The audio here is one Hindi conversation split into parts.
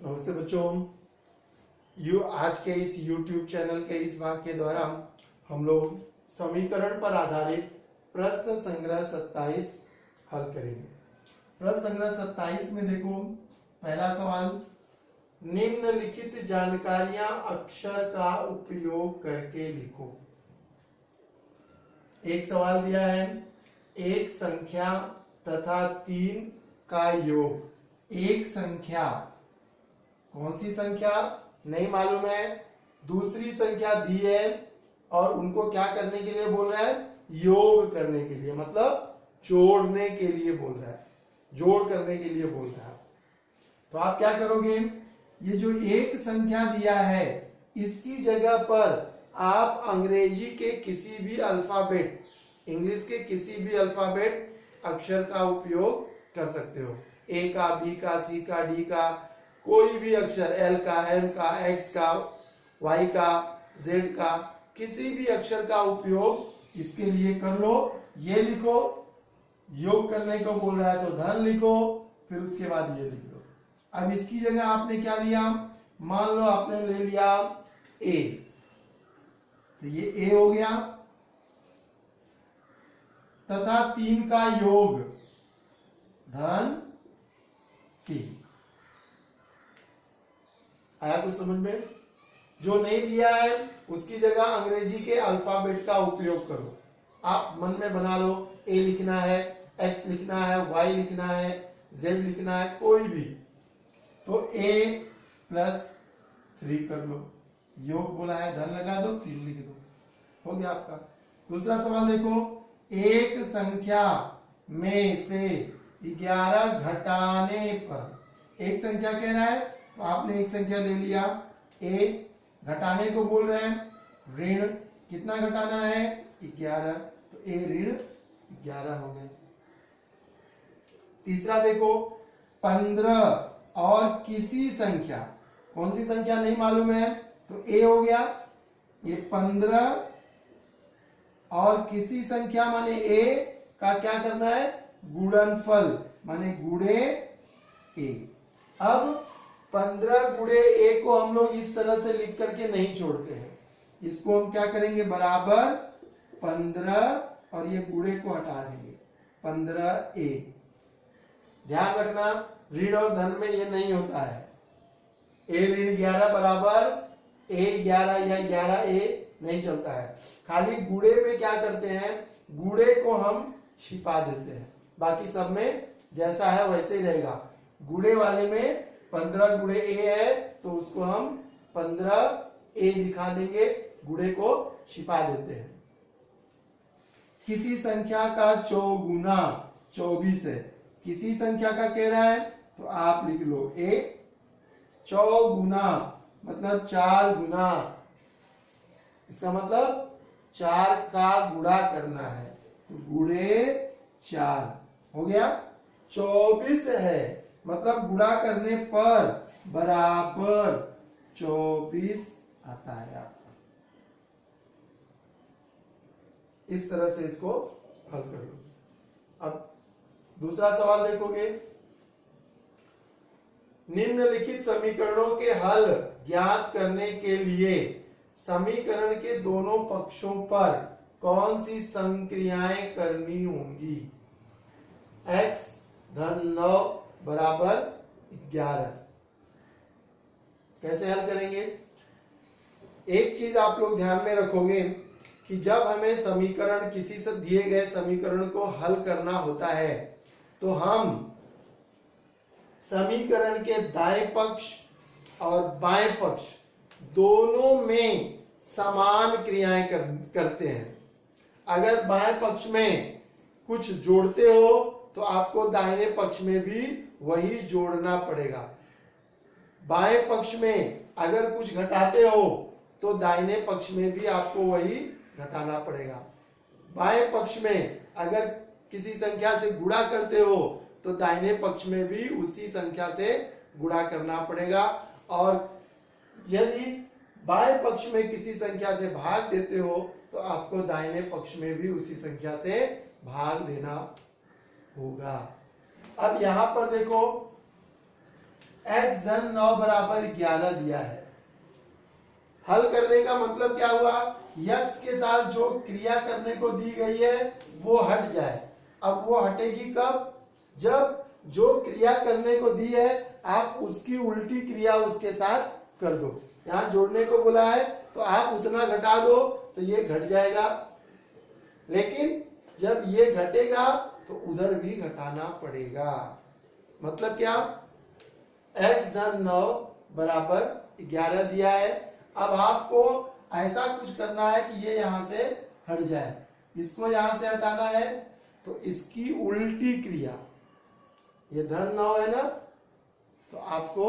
नमस्ते बच्चों। आज के इस YouTube चैनल के इस भाग के द्वारा हम लोग समीकरण पर आधारित प्रश्न संग्रह 27 हल करेंगे। प्रश्न संग्रह 27 में देखो, पहला सवाल, निम्नलिखित जानकारियां अक्षर का उपयोग करके लिखो। एक सवाल दिया है, एक संख्या तथा 3 का योग। एक संख्या, कौन सी संख्या नहीं मालूम है, दूसरी संख्या दी है और उनको क्या करने के लिए बोल रहा है, योग करने के लिए, मतलब जोड़ने के लिए बोल रहा है, जोड़ करने के लिए बोल रहा है। तो आप क्या करोगे, ये जो एक संख्या दिया है इसकी जगह पर आप अंग्रेजी के किसी भी अल्फाबेट, इंग्लिश के किसी भी अल्फाबेट अक्षर का उपयोग कर सकते हो। ए का, बी का, सी का, डी का, कोई भी अक्षर, एल का, एम का, एक्स का, वाई का, जेड का, किसी भी अक्षर का उपयोग इसके लिए कर लो। ये लिखो, योग करने को बोल रहा है तो धन लिखो, फिर उसके बाद ये लिख दो। अब इसकी जगह आपने क्या लिया, मान लो आपने ले लिया ए, तो ये ए हो गया, तथा 3 का योग धन 3। आया कुछ समझ में? जो नहीं दिया है उसकी जगह अंग्रेजी के अल्फाबेट का उपयोग करो। आप मन में बना लो, ए लिखना है, एक्स लिखना है, वाई लिखना है, जेड लिखना है, कोई भी, तो ए प्लस 3 कर लो। योग बोला है, धन लगा दो, 3 लिख दो, हो गया आपका। दूसरा सवाल देखो, एक संख्या में से 11 घटाने पर, एक संख्या कह रहा है तो आपने एक संख्या ले लिया ए, घटाने को बोल रहे हैं ऋण, कितना घटाना है, 11, तो ए ऋण 11 हो गया। तीसरा देखो, 15 और किसी संख्या, कौन सी संख्या नहीं मालूम है तो ए हो गया, ये 15 और किसी संख्या माने ए का क्या करना है, गुणनफल माने गुणे ए। अब 15 गुणे ए को हम लोग इस तरह से लिख करके नहीं छोड़ते हैं, इसको हम क्या करेंगे, बराबर 15 और ये गुणे को हटा देंगे, 15 ए। ध्यान रखना, ऋण और धन में ये नहीं होता है, ए ऋण 11 बराबर ए 11 या 11 ए नहीं चलता है। खाली गुणे में क्या करते हैं, गुणे को हम छिपा देते हैं, बाकी सब में जैसा है वैसे ही रहेगा। गुणे वाले में 15 गुणे ए है तो उसको हम 15 ए दिखा देंगे, गुणे को छिपा देते हैं। किसी संख्या का चौगुना 24 है, किसी संख्या का कह रहा है तो आप लिख लो ए, चौगुना मतलब 4 गुना, इसका मतलब 4 का गुणा करना है, तो गुणे 4 हो गया। 24 है मतलब गुणा करने पर बराबर 24 आता है आपका। इस तरह से इसको हल कर लो। अब दूसरा सवाल देखोगे, निम्नलिखित समीकरणों के हल ज्ञात करने के लिए समीकरण के दोनों पक्षों पर कौन सी संक्रियाएं करनी होंगी। x धन 9 बराबर 11, कैसे हल करेंगे। एक चीज आप लोग ध्यान में रखोगे कि जब हमें समीकरण, किसी से दिए गए समीकरण को हल करना होता है तो हम समीकरण के दाएं पक्ष और बाएं पक्ष दोनों में समान क्रियाएं करते हैं। अगर बाएं पक्ष में कुछ जोड़ते हो तो आपको दाहिने पक्ष में भी वही जोड़ना पड़ेगा। बाएं पक्ष में अगर कुछ घटाते हो तो दाहिने पक्ष में भी आपको वही घटाना पड़ेगा। बाएं पक्ष में अगर किसी संख्या से गुणा करते हो तो दाहिने पक्ष में भी उसी संख्या से गुणा करना पड़ेगा, और यदि बाएं पक्ष में किसी संख्या से भाग देते हो तो आपको दाहिने पक्ष में भी उसी संख्या से भाग देना होगा। अब यहां पर देखो, x धन 9 बराबर 11 दिया है। हल करने का मतलब क्या हुआ, x के साथ जो क्रिया करने को दी गई है वो हट जाए। अब वो हटेगी कब, जब जो क्रिया करने को दी है आप उसकी उल्टी क्रिया उसके साथ कर दो। यहां जोड़ने को बोला है तो आप उतना घटा दो तो ये घट जाएगा, लेकिन जब ये घटेगा तो उधर भी घटाना पड़ेगा। मतलब क्या, x धन 9 बराबर 11 दिया है। अब आपको ऐसा कुछ करना है कि ये यहां से हट जाए, इसको यहां से हटाना है तो इसकी उल्टी क्रिया, ये धन 9 है ना, तो आपको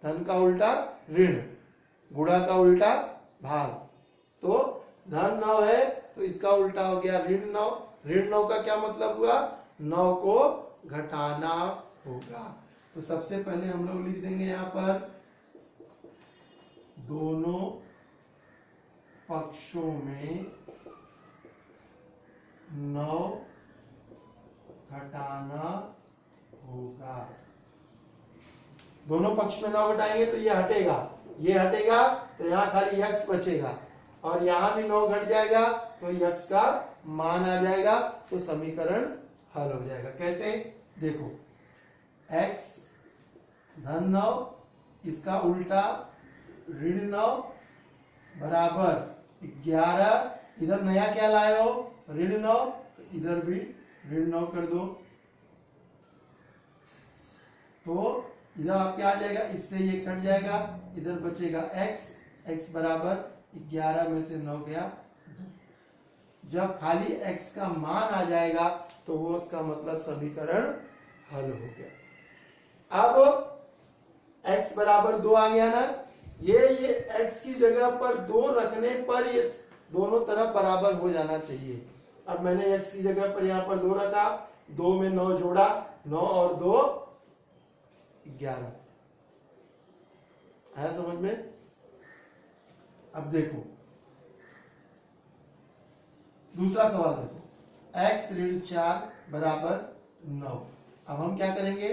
धन का उल्टा ऋण, गुणा का उल्टा भाग। तो धन 9 है तो इसका उल्टा हो गया ऋण 9। ऋण 9 का क्या मतलब हुआ, 9 को घटाना होगा। तो सबसे पहले हम लोग लिख देंगे यहां पर दोनों पक्षों में 9 घटाना होगा। दोनों पक्ष में 9 घटाएंगे तो ये हटेगा, ये हटेगा तो यहां खाली x बचेगा और यहां भी 9 घट जाएगा तो x का मान आ जाएगा, तो समीकरण हल हो जाएगा। कैसे, देखो x धन 9, इसका उल्टा ऋण 9 बराबर 11, इधर नया क्या लाए हो ऋण 9, तो इधर भी ऋण 9 कर दो, तो इधर आपके आ जाएगा, इससे ये कट जाएगा, इधर बचेगा x, x बराबर 11 में से 9 गया। जब खाली x का मान आ जाएगा तो वो उसका मतलब समीकरण हल हो गया। अब x बराबर 2 आ गया ना, ये x की जगह पर 2 रखने पर ये दोनों तरफ बराबर हो जाना चाहिए। अब मैंने x की जगह पर यहां पर 2 रखा, 2 में 9 जोड़ा, 9 और 2 11। आया समझ में। अब देखो दूसरा सवाल, देखो x ऋण 4 बराबर 9। अब हम क्या करेंगे,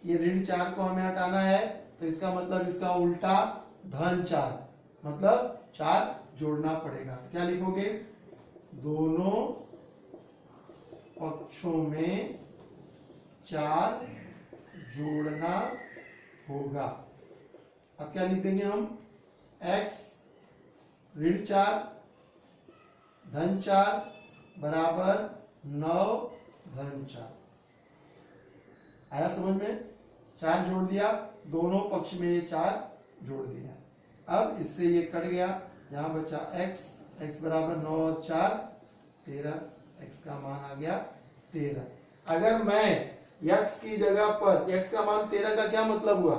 ये ऋण 4 को हमें हटाना है तो इसका मतलब इसका उल्टा धन 4, मतलब 4 जोड़ना पड़ेगा। तो क्या लिखोगे, दोनों पक्षों में 4 जोड़ना होगा। अब क्या लिख देंगे हम, x ऋण 4 धन 4 बराबर 9 धन 4। आया समझ में, 4 जोड़ दिया, दोनों पक्ष में ये 4 जोड़ दिया। अब इससे ये कट गया, यहां बचा x, x बराबर 9 और 4 13, x का मान आ गया 13। अगर मैं x की जगह पर, x का मान 13 का क्या मतलब हुआ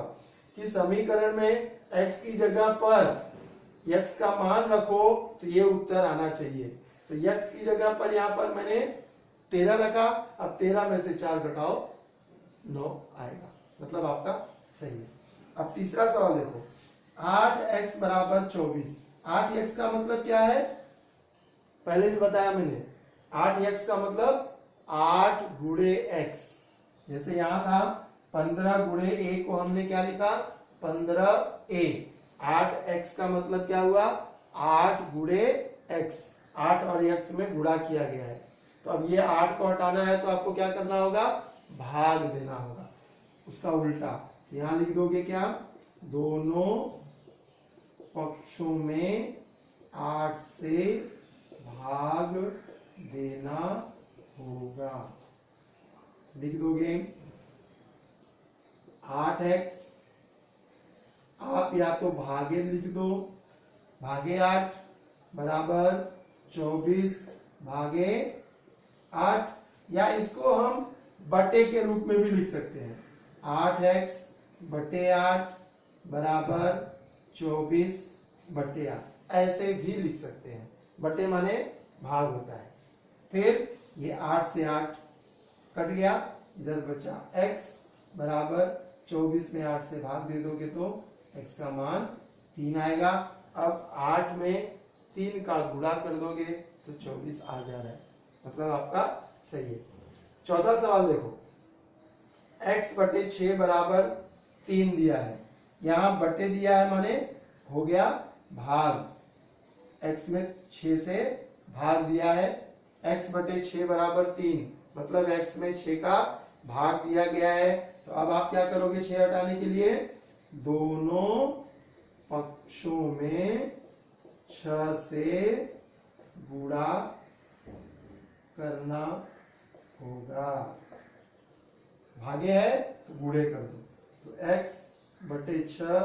कि समीकरण में x की जगह पर x का मान रखो तो ये उत्तर आना चाहिए। तो x की जगह पर यहां पर मैंने 13 रखा, अब 13 में से 4 घटाओ 9 आएगा, मतलब आपका सही है। अब तीसरा सवाल देखो, 8x बराबर 24। 8x का मतलब क्या है, पहले भी बताया मैंने, 8x का मतलब 8 गुणे x। जैसे यहां था 15 गुणे a को हमने क्या लिखा, 15a। 8x का मतलब क्या हुआ, 8 गुणे x, 8 और x में गुणा किया गया है। तो अब ये 8 को हटाना है तो आपको क्या करना होगा, भाग देना होगा, उसका उल्टा। यहां लिख दोगे क्या, दोनों पक्षों में 8 से भाग देना होगा। लिख दोगे 8x, आप या तो भागे लिख दो, भागे 8 बराबर 24 भागे 8, या इसको हम बटे के रूप में भी लिख सकते हैं। 8x बटे 8 बराबर 24 बटे 8, ऐसे भी लिख सकते हैं। बटे माने भाग होता है। फिर ये 8 से 8 कट गया, इधर बचा x बराबर 24 में 8 से भाग दे दोगे तो x का मान 3 आएगा। अब 8 में 3 का गुणा कर दोगे तो 24 आ जा रहा है, मतलब आपका सही है। चौथा सवाल देखो, x बटे 6 बराबर 3 दिया है, यहाँ बटे दिया है माने हो गया भाग, x में 6 से भाग दिया है, x बटे 6 बराबर 3, मतलब x में 6 का भाग दिया गया है। तो अब आप क्या करोगे 6 हटाने के लिए, दोनों पक्षों में 6 से गुणा करना होगा, भागे है तो गुणे कर दो, तो x बटे 6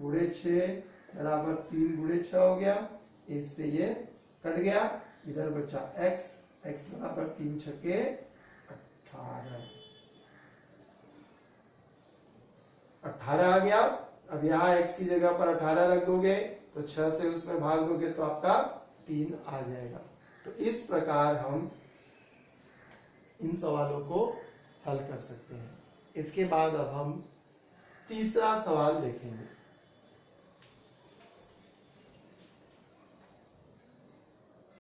गुणे 6 बराबर 3 गुणे 6 हो गया, इससे ये कट गया, इधर बचा x, x बराबर 3 छके 18 आ गया। अब यहाँ x की जगह पर 18 रख दोगे तो 6 से उसमें भाग दोगे तो आपका 3 आ जाएगा। तो इस प्रकार हम इन सवालों को हल कर सकते हैं। इसके बाद अब हम तीसरा सवाल देखेंगे।